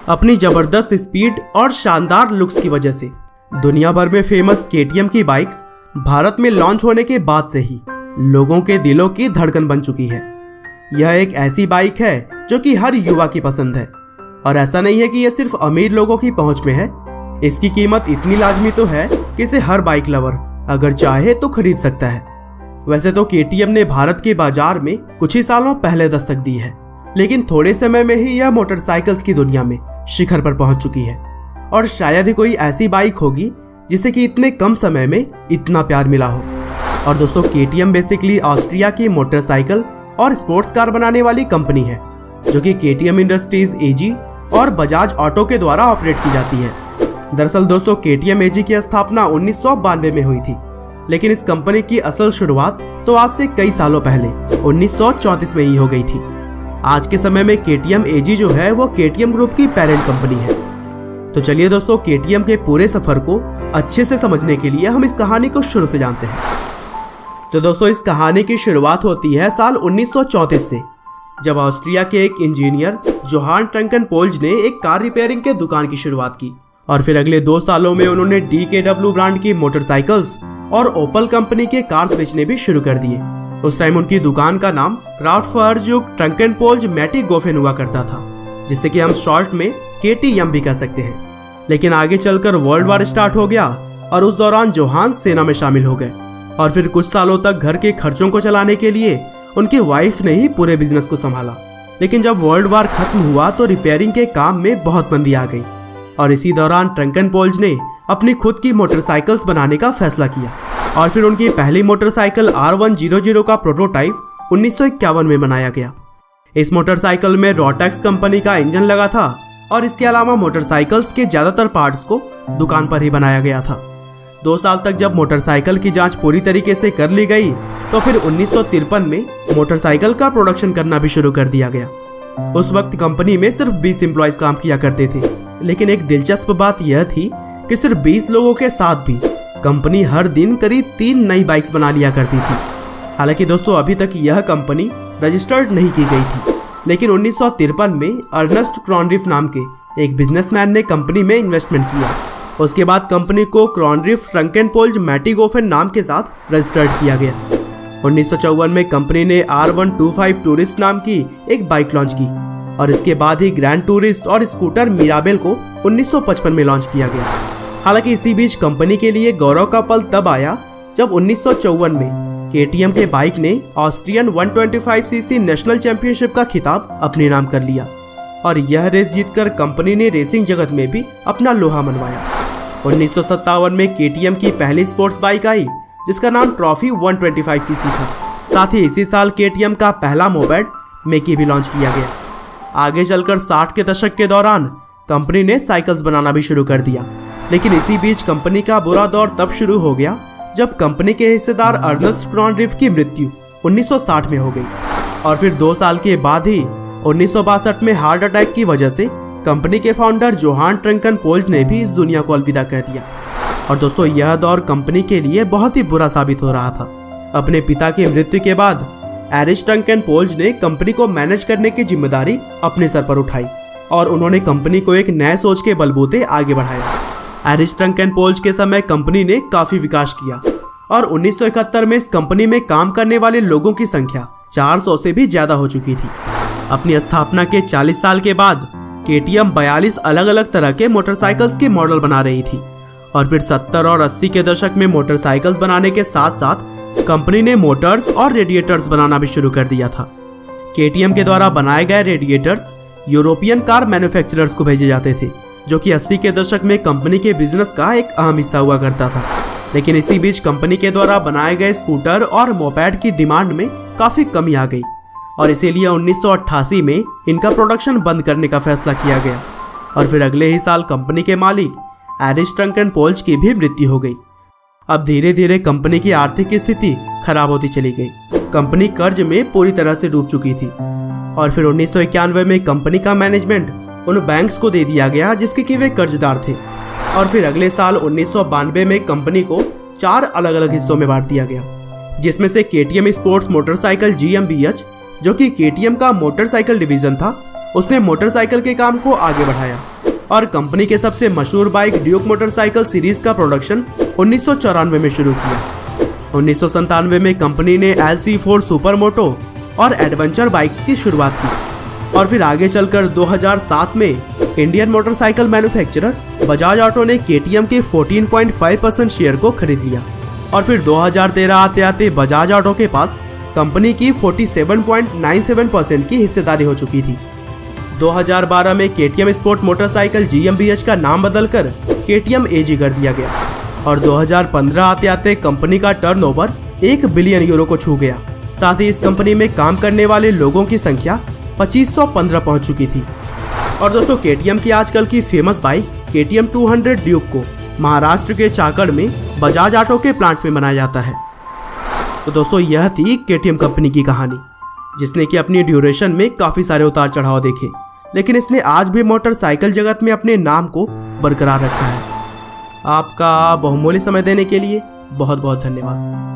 अपनी जबरदस्त स्पीड और शानदार लुक्स की वजह से दुनिया भर में फेमस KTM की बाइक्स भारत में लॉन्च होने के बाद से ही लोगों के दिलों की धड़कन बन चुकी है। यह एक ऐसी बाइक है जो कि हर युवा की पसंद है और ऐसा नहीं है कि यह सिर्फ अमीर लोगों की पहुंच में है। इसकी कीमत इतनी लाजमी तो है कि इसे हर बाइक लवर अगर चाहे तो खरीद सकता है। वैसे तो KTM ने भारत के बाजार में कुछ ही सालों पहले दस्तक दी है, लेकिन थोड़े समय में ही यह मोटरसाइकिल्स की दुनिया में शिखर पर पहुंच चुकी है और शायद ही कोई ऐसी बाइक होगी जिसे कि इतने कम समय में इतना प्यार मिला हो। और दोस्तों, KTM बेसिकली ऑस्ट्रिया की मोटरसाइकिल और स्पोर्ट्स कार बनाने वाली कंपनी है जो कि KTM इंडस्ट्रीज AG और बजाज ऑटो के द्वारा ऑपरेट की जाती है। दरअसल दोस्तों, KTM AG की स्थापना 1992 में हुई थी, लेकिन इस कंपनी की असल शुरुआत तो आज से कई सालों पहले 1934 में ही हो गई थी। आज के समय में KTM AG जो है वो KTM ग्रुप की पेरेंट कंपनी है। तो चलिए दोस्तों, KTM के पूरे सफर को अच्छे से समझने के लिए हम इस कहानी को शुरू से जानते हैं। तो दोस्तों, इस कहानी की शुरुआत होती है साल 1934 से, जब ऑस्ट्रिया के एक इंजीनियर जोहान ट्रंकनपोल्ज ने एक कार रिपेयरिंग के दुकान की शुरुआत की और फिर अगले 2 सालों में उन्होंने DKW ब्रांड की मोटरसाइकिल्स और ओपल कंपनी के कार्स बेचने भी शुरू कर दिए। उस टाइम उनकी दुकान का नाम क्राफ्टफर्जुक ट्रंकनपोल्ज मैटीगोफेन हुआ करता था, जिससे कि हम शॉर्ट में KTM भी कह सकते हैं। लेकिन आगे चलकर वर्ल्ड वार स्टार्ट हो गया और उस दौरान जोहान सेना में शामिल हो गए और फिर कुछ सालों तक घर के खर्चों को चलाने के लिए उनकी वाइफ ने ही पूरे बिजनेस को संभाला। लेकिन जब वर्ल्ड वार खत्म हुआ तो रिपेयरिंग के काम में बहुत मंदी आ गई और इसी दौरान ट्रंकनपोल्ज ने अपनी खुद की मोटरसाइकिल्स बनाने का फैसला किया और फिर उनकी पहली मोटरसाइकिल R100 का प्रोटोटाइप 1951 में बनाया गया। इस मोटरसाइकिल में रोटेक्स कंपनी का इंजन लगा था और इसके अलावा मोटरसाइकिल्स के ज्यादातर पार्ट्स को दुकान पर ही बनाया गया था। 2 साल तक जब मोटरसाइकिल की जांच पूरी तरीके से कर ली गई तो फिर 1953 में मोटरसाइकिल का प्रोडक्शन करना भी शुरू कर दिया गया। उस वक्त कंपनी में सिर्फ 20 एम्प्लॉयज काम किया करते थे, लेकिन एक दिलचस्प बात यह थी कि सिर्फ 20 लोगों के साथ भी कंपनी हर दिन करीब 3 नई बाइक्स बना लिया करती थी। हालांकि दोस्तों, अभी तक यह कंपनी रजिस्टर्ड नहीं की गई थी, लेकिन 1953 में अर्नेस्ट क्रॉनरिफ नाम के एक बिजनेसमैन ने कंपनी में इन्वेस्टमेंट किया। उसके बाद कंपनी को क्रॉनरिफ ट्रंकनपोल्ज मैटीगोफेन नाम के साथ रजिस्टर्ड किया गया। 1954 में कंपनी ने R125 टूरिस्ट नाम की एक बाइक लॉन्च की और इसके बाद ही ग्रैंड टूरिस्ट और स्कूटर मिराबेल को 1955 में लॉन्च किया गया। हालांकि इसी बीच कंपनी के लिए गौरव का पल तब आया जब 1954 में KTM के बाइक ने ऑस्ट्रियन 125cc नेशनल चैंपियनशिप का खिताब अपने नाम कर लिया और यह रेस जीतकर कंपनी ने रेसिंग जगत में भी अपना लोहा मनवाया। 1957 में KTM की पहली स्पोर्ट्स बाइक आई जिसका नाम ट्रॉफी 125cc था। साथ ही इसी साल KTM का पहला मोपेड मेकी भी लॉन्च किया गया। आगे चलकर 60 के दशक के दौरान कंपनी ने साइकिल्स बनाना भी शुरू कर दिया, लेकिन इसी बीच कंपनी का बुरा दौर तब शुरू हो गया जब कंपनी के हिस्सेदार अर्नेस्ट क्रॉनरिफ की मृत्यु 1960 में हो गई और फिर 2 साल के बाद ही 1962 में हार्ट अटैक की वजह से कंपनी के फाउंडर जोहान ट्रंकनपोल्ज ने भी इस दुनिया को अलविदा कह दिया। और दोस्तों, यह दौर कंपनी के लिए बहुत ही बुरा साबित हो रहा था। अपने पिता की मृत्यु के बाद एरिस ट्रंकनपोल्ज ने कंपनी को मैनेज करने की जिम्मेदारी अपने सर पर उठाई और उन्होंने कंपनी को एक नए सोच के बलबूते आगे बढ़ाया। एरिस ट्रंकनपोल्ज के समय कंपनी ने काफी विकास किया और 1971 में इस कंपनी में काम करने वाले लोगों की संख्या 400 से भी ज्यादा हो चुकी थी। अपनी स्थापना के 40 साल के बाद KTM 42 अलग अलग तरह के मोटरसाइकिल्स के मॉडल बना रही थी और फिर 70 और 80 के दशक में मोटरसाइकिल्स बनाने के साथ साथ कंपनी ने मोटर्स और रेडिएटर्स बनाना भी शुरू कर दिया था। KTM के द्वारा बनाए गए रेडिएटर्स यूरोपियन कार मैन्युफैक्चरर्स को भेजे जाते थे, जो कि 80 के दशक में कंपनी के बिजनेस का एक अहम हिस्सा हुआ करता था। लेकिन इसी बीच कंपनी के द्वारा बनाए गए स्कूटर और मोपेड की डिमांड में काफी कमी आ गई और इसीलिए 1988 में इनका प्रोडक्शन बंद करने का फैसला किया गया और फिर अगले ही साल कंपनी के मालिक एरिस ट्रंकनपोल्ज की भी मृत्यु हो गई। अब धीरे धीरे कंपनी की आर्थिक स्थिति खराब होती चली गई। कंपनी कर्ज में पूरी तरह से डूब चुकी थी और फिर 1991 में कंपनी का मैनेजमेंट उन बैंक्स को दे दिया गया जिसके कि वे कर्जदार थे और फिर अगले साल 1992 में कंपनी को 4 अलग अलग हिस्सों में बांट दिया गया, जिसमें से KTM स्पोर्ट्स मोटरसाइकिल GmbH जो कि KTM का मोटरसाइकिल डिवीजन था, उसने मोटरसाइकिल के काम को आगे बढ़ाया और कंपनी के सबसे मशहूर बाइक ड्यूक मोटरसाइकिल सीरीज का प्रोडक्शन 1994 में शुरू किया। 1997 में कंपनी ने LC4 सुपर मोटो और एडवेंचर बाइक्स की शुरुआत की और फिर आगे चलकर 2007 में Indian motorcycle manufacturer Bajaj auto ने KTM के 14.5% शेयर को खरीद लिया और फिर 2013 आते आते बजाज ऑटो के पास कंपनी की 47.97% की हिस्सेदारी हो चुकी थी। 2012 में KTM स्पोर्ट मोटरसाइकिल GmbH का नाम बदलकर KTM AG कर दिया गया और 2015 आते आते कंपनी का टर्नओवर 1 बिलियन यूरो को छू गया। साथ ही इस कंपनी में काम करने वाले लोगों की संख्या 2515 पहुंच चुकी थी। और दोस्तों KTM की आजकल की फेमस बाइक KTM 200 ड्यूक को महाराष्ट्र के चाकड़ में बजाज ऑटो के प्लांट में बनाया जाता है। तो दोस्तों यह थी KTM कंपनी की कहानी, जिसने कि अपनी ड्यूरेशन में काफ़ी सारे उतार चढ़ाव देखे, लेकिन इसने आज भी मोटरसाइकिल जगत में अपने नाम को बरकरार रखा है। आपका बहुमूल्य समय देने के लिए बहुत बहुत धन्यवाद।